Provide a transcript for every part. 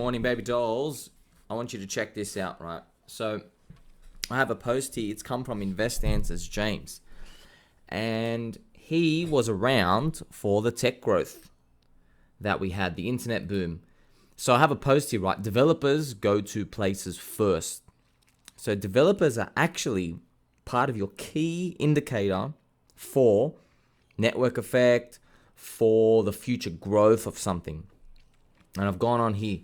morning, baby dolls. I want you to check this out, right? So, I have a post here. It's come from Invest Answers James. And he was around for the tech growth that we had, the internet boom. So, I have a post here, right? Developers go to places first. So, developers are actually part of your key indicator for network effect, for the future growth of something. And I've gone on here.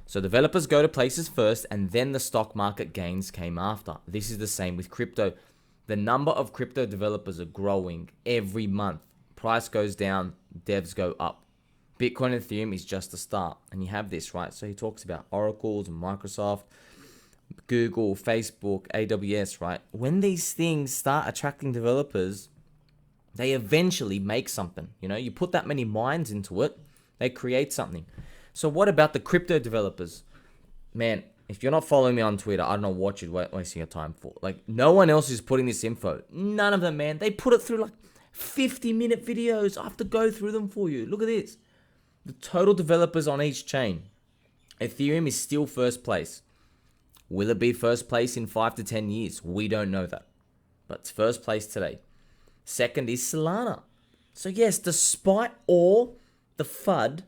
So developers go to places first, and then the stock market gains came after. This is the same with crypto. The number of crypto developers are growing every month. Price goes down, devs go up. Bitcoin and Ethereum is just the start. And you have this, right? So he talks about Oracles and Microsoft, Google, Facebook, AWS, right? When these things start attracting developers, they eventually make something. You put that many minds into it, they create something. So what about the crypto developers? Man, if you're not following me on Twitter, I don't know what you're wasting your time for. Like, no one else is putting this info. None of them, man. They put it through like 50-minute videos. I have to go through them for you. Look at this. The total developers on each chain. Ethereum is still first place. Will it be first place in 5 to 10 years? We don't know that. But it's first place today. Second is Solana. So yes, despite all the FUD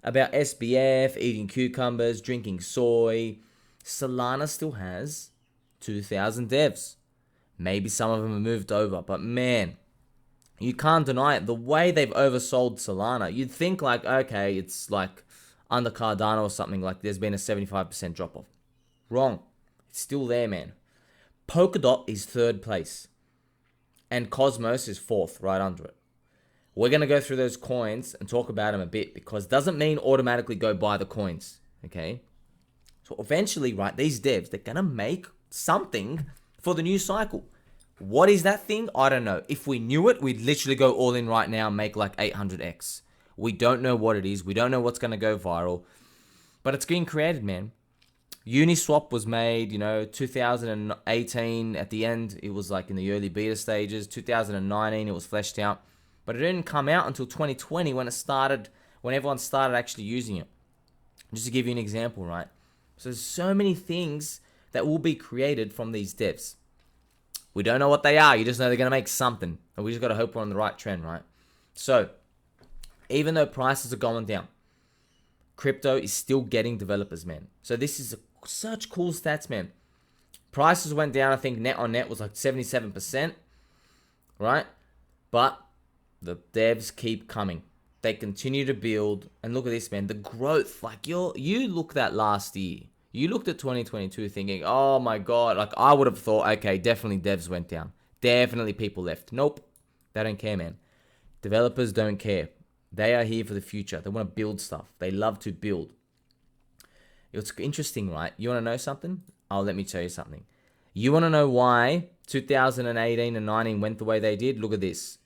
about SBF, eating cucumbers, drinking soy, Solana still has 2,000 devs. Maybe some of them have moved over, but man, you can't deny it. The way they've oversold Solana, you'd think like, okay, it's like under Cardano or something, like there's been a 75% drop off. Wrong. It's still there, man. Polkadot is third place, and Cosmos is fourth, right under it. We're going to go through those coins and talk about them a bit, because it doesn't mean automatically go buy the coins, okay? So eventually, right, these devs, they're going to make something for the new cycle. What is that thing? I don't know. If we knew it, we'd literally go all in right now and make like 800x. We don't know what it is. We don't know what's going to go viral, but it's getting created, man. Uniswap was made, 2018 at the end. It was like in the early beta stages. 2019, it was fleshed out. But it didn't come out until 2020 when everyone started actually using it. Just to give you an example, right? So there's so many things that will be created from these devs. We don't know what they are. You just know they're going to make something. And we just got to hope we're on the right trend, right? So even though prices are going down, crypto is still getting developers, man. So this is such cool stats, man. Prices went down, I think net on net was like 77%, right? But the devs keep coming. They continue to build. And look at this, man. The growth. Like, you looked at last year. You looked at 2022 thinking, oh my God. Like, I would have thought, okay, definitely devs went down. Definitely people left. Nope. They don't care, man. Developers don't care. They are here for the future. They want to build stuff. They love to build. It's interesting, right? You want to know something? Let me tell you something. You want to know why 2018 and 19 went the way they did? Look at this.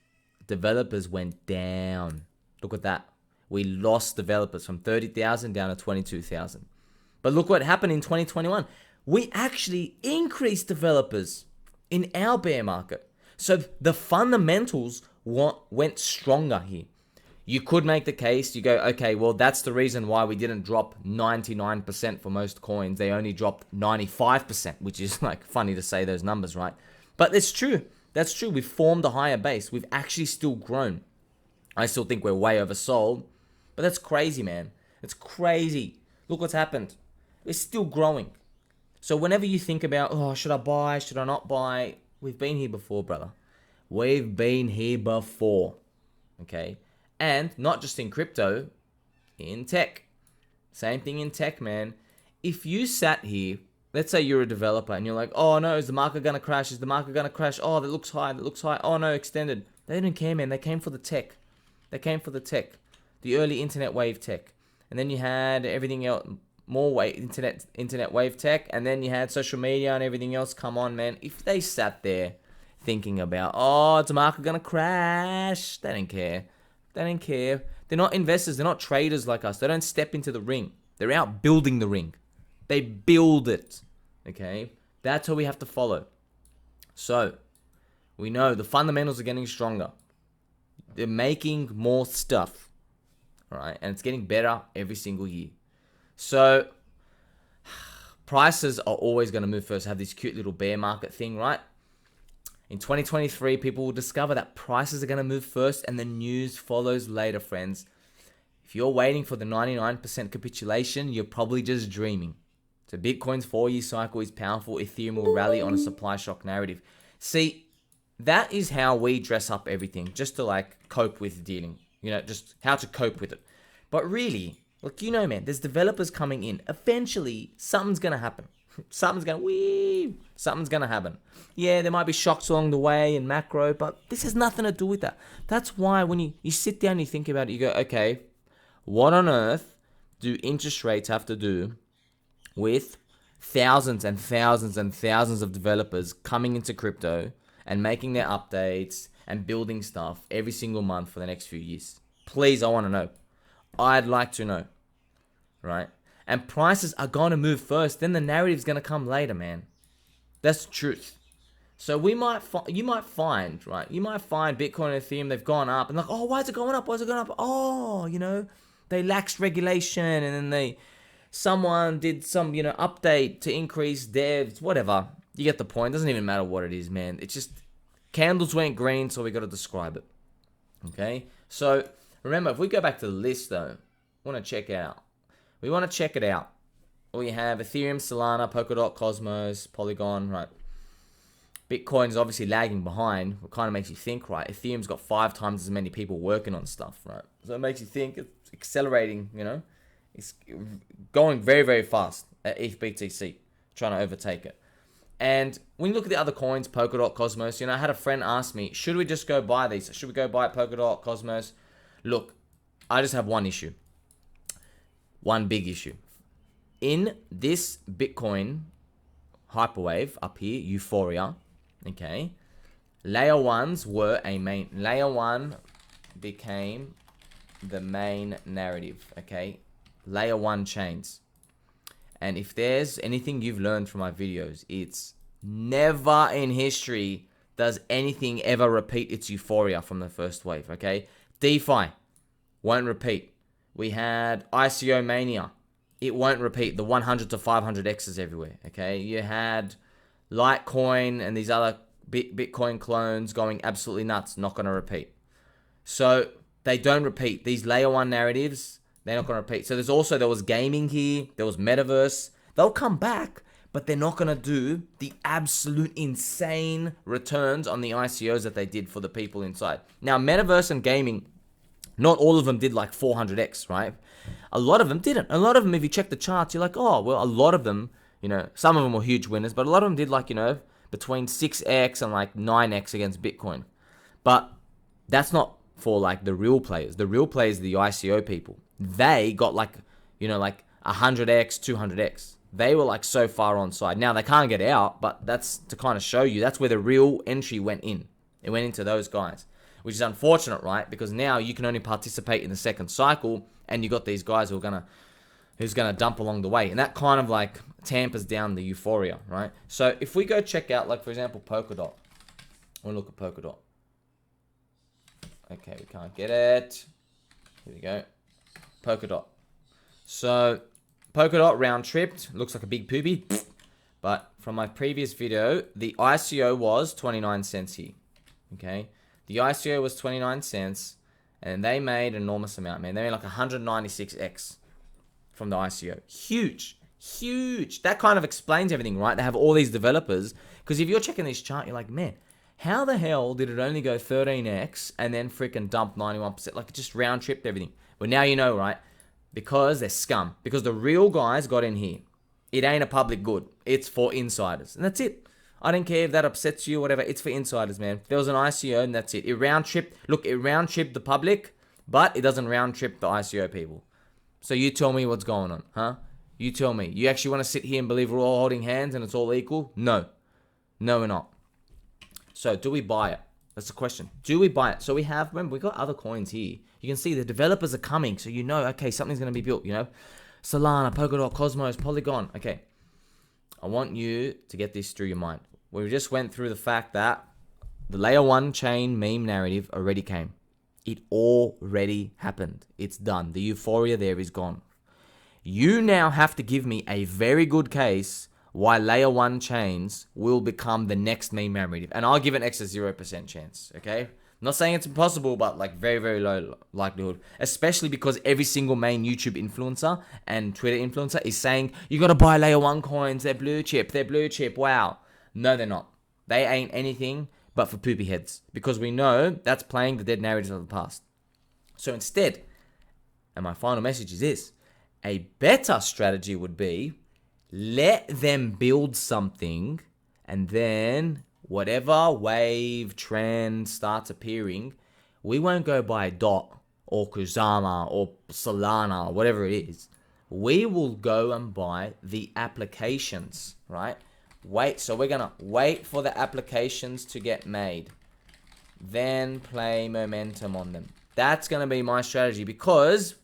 Developers went down. Look at that. We lost developers from 30,000 down to 22,000. But look what happened in 2021. We actually increased developers in our bear market. So the fundamentals went stronger here. You could make the case, you go, okay, well, that's the reason why we didn't drop 99% for most coins. They only dropped 95%, which is like funny to say those numbers, right? But it's true. That's true. We've formed a higher base. We've actually still grown. I still think we're way oversold, but that's crazy, man. It's crazy. Look what's happened. We're still growing. So whenever you think about, oh, should I buy? Should I not buy? We've been here before, brother. We've been here before, okay? And not just in crypto, in tech. Same thing in tech, man. If you sat here, let's say you're a developer and you're like, oh no, is the market going to crash? Is the market going to crash? Oh, that looks high. That looks high. Oh no, extended. They didn't care, man. They came for the tech. They came for the tech. The early internet wave tech. And then you had everything else, more internet wave tech. And then you had social media and everything else. Come on, man. If they sat there thinking about, oh, is the market going to crash? They didn't care. They didn't care. They're not investors. They're not traders like us. They don't step into the ring. They're out building the ring. They build it. Okay? That's what we have to follow. So, we know the fundamentals are getting stronger. They're making more stuff. Alright? And it's getting better every single year. So, prices are always going to move first. Have this cute little bear market thing, right? In 2023, people will discover that prices are going to move first and the news follows later, friends. If you're waiting for the 99% capitulation, you're probably just dreaming. So Bitcoin's 4-year cycle is powerful. Ethereum will rally on a supply shock narrative. See, that is how we dress up everything, just to like cope with dealing, just how to cope with it. But really, look, man, there's developers coming in. Eventually, something's going to happen. Something's going to happen. Yeah, there might be shocks along the way and macro, but this has nothing to do with that. That's why when you sit down and you think about it, you go, okay, what on earth do interest rates have to do with thousands and thousands and thousands of developers coming into crypto and making their updates and building stuff every single month for the next few years? Please, I want to know. I'd like to know, right? And prices are going to move first, then the narrative's going to come later, man. That's the truth. So you might find Bitcoin and Ethereum, they've gone up, and like, oh, why is it going up? Why is it going up? Oh, they laxed regulation, and then someone did some, update to increase devs, whatever. You get the point. It doesn't even matter what it is, man. It's just candles went green, so we got to describe it. Okay? So remember, if we go back to the list, though, we want to check it out. We have Ethereum, Solana, Polkadot, Cosmos, Polygon, right? Bitcoin's obviously lagging behind. It kind of makes you think, right? Ethereum's got 5 times as many people working on stuff, right? So it makes you think it's accelerating, It's going very, very fast at ETH-BTC, trying to overtake it. And when you look at the other coins, Polkadot, Cosmos, I had a friend ask me, should we just go buy these? Should we go buy Polkadot, Cosmos? Look, I just have one issue. One big issue. In this Bitcoin hyperwave up here, euphoria, okay, layer 1s were layer 1 became the main narrative, okay? Layer 1 chains. And if there's anything you've learned from my videos, it's never in history does anything ever repeat its euphoria from the first wave, okay? DeFi won't repeat. We had ICO mania. It won't repeat the 100 to 500x's everywhere, okay? You had Litecoin and these other Bitcoin clones going absolutely nuts. Not going to repeat. So they don't repeat. These layer 1 narratives, they're not going to repeat. So there was gaming here. There was metaverse. They'll come back, but they're not going to do the absolute insane returns on the ICOs that they did for the people inside. Now, metaverse and gaming, not all of them did like 400x, right? A lot of them didn't. A lot of them, if you check the charts, you're like, oh, well, a lot of them, some of them were huge winners, but a lot of them did like, between 6x and like 9x against Bitcoin. But that's not for like the real players. The real players are the ICO people. They got like 100x, 200x. They were like so far on side. Now they can't get out, but that's to kind of show you that's where the real entry went in. It went into those guys, which is unfortunate, right? Because now you can only participate in the second cycle, and you got these guys who's gonna dump along the way, and that kind of like tampers down the euphoria, right? So if we go check out, like for example, Polkadot, we'll look at Polkadot. Okay, we can't get it. Here we go. Polkadot. So Polkadot round tripped, looks like a big poopy, but from my previous video, the ICO was 29 cents here. Okay, the ICO was 29 cents, and they made an enormous amount, man. They made like 196x from the ICO. Huge. That kind of explains everything, right? They have all these developers, because if you're checking this chart, you're like, man, how the hell did it only go 13x and then freaking dump 91%? Like, it just round tripped everything. But now you know, right? Because they're scum. Because the real guys got in here. It ain't a public good. It's for insiders. And that's it. I don't care if that upsets you or whatever. It's for insiders, man. There was an ICO and that's it. It round tripped. Look, it round tripped the public, but it doesn't round trip the ICO people. So you tell me what's going on, huh? You tell me. You actually want to sit here and believe we're all holding hands and it's all equal? No. No, we're not. So do we buy it? That's the question. Do we buy it? So we have, remember, we got other coins here. You can see the developers are coming. So you know, okay, something's going to be built, Solana, Polkadot, Cosmos, Polygon. Okay. I want you to get this through your mind. We just went through the fact that the layer 1 chain meme narrative already came. It already happened. It's done. The euphoria there is gone. You now have to give me a very good case why layer 1 chains will become the next main memory. And I'll give an extra 0% chance, okay? I'm not saying it's impossible, but like very, very low likelihood. Especially because every single main YouTube influencer and Twitter influencer is saying, you got to buy layer 1 coins, they're blue chip, wow. No, they're not. They ain't anything but for poopy heads. Because we know that's playing the dead narratives of the past. So instead, and my final message is this, a better strategy would be, let them build something, and then whatever wave trend starts appearing, we won't go buy DOT or Kusama or Solana or whatever it is. We will go and buy the applications, right? So we're gonna wait for the applications to get made, then play momentum on them. That's gonna be my strategy, because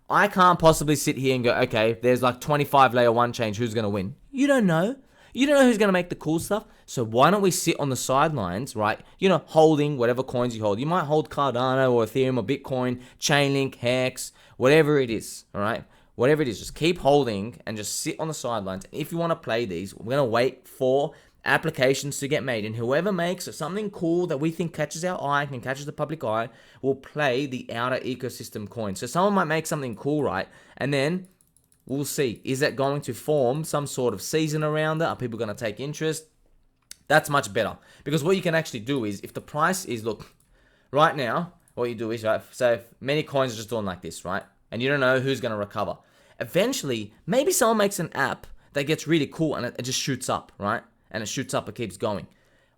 I can't possibly sit here and go, okay, there's like 25 layer 1 chains, who's going to win? You don't know. You don't know who's going to make the cool stuff. So why don't we sit on the sidelines, right? Holding whatever coins you hold. You might hold Cardano or Ethereum or Bitcoin, Chainlink, Hex, whatever it is, all right? Whatever it is, just keep holding and just sit on the sidelines. If you want to play these, we're going to wait for applications to get made, and whoever makes something cool that we think catches our eye and catches the public eye will play the outer ecosystem coin. So someone might make something cool, right? And then we'll see, is that going to form some sort of season around it? Are people going to take interest? That's much better, because what you can actually do is, if the price is, look, right now, what you do is, right, so if many coins are just doing like this, right, and you don't know who's going to recover, eventually maybe someone makes an app that gets really cool and it just shoots up, right? And it shoots up, it keeps going.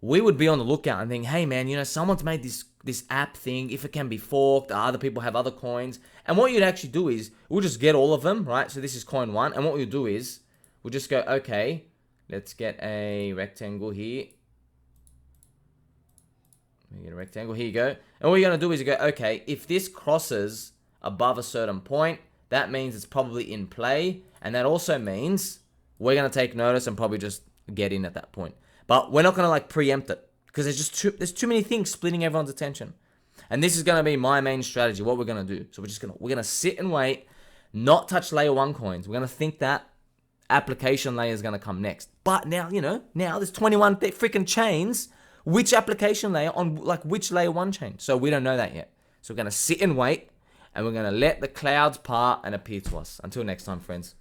We would be on the lookout and think, hey man, someone's made this app thing, if it can be forked, other people have other coins. And what you'd actually do is, we'll just get all of them, right? So this is coin 1, and what we'll do is, we'll just go, okay, let's get a rectangle here. Let me get a rectangle, here you go. And what you're gonna do is you go, okay, if this crosses above a certain point, that means it's probably in play. And that also means we're gonna take notice and probably just get in at that point. But we're not going to like preempt it, because there's too many things splitting everyone's attention. And this is going to be my main strategy, what we're going to do. So we're going to sit and wait, not touch layer 1 coins. We're going to think that application layer is going to come next. But now, now there's 21 freaking chains. Which application layer on like which layer 1 chain? So we don't know that yet. So we're going to sit and wait, and we're going to let the clouds part and appear to us. Until next time, friends.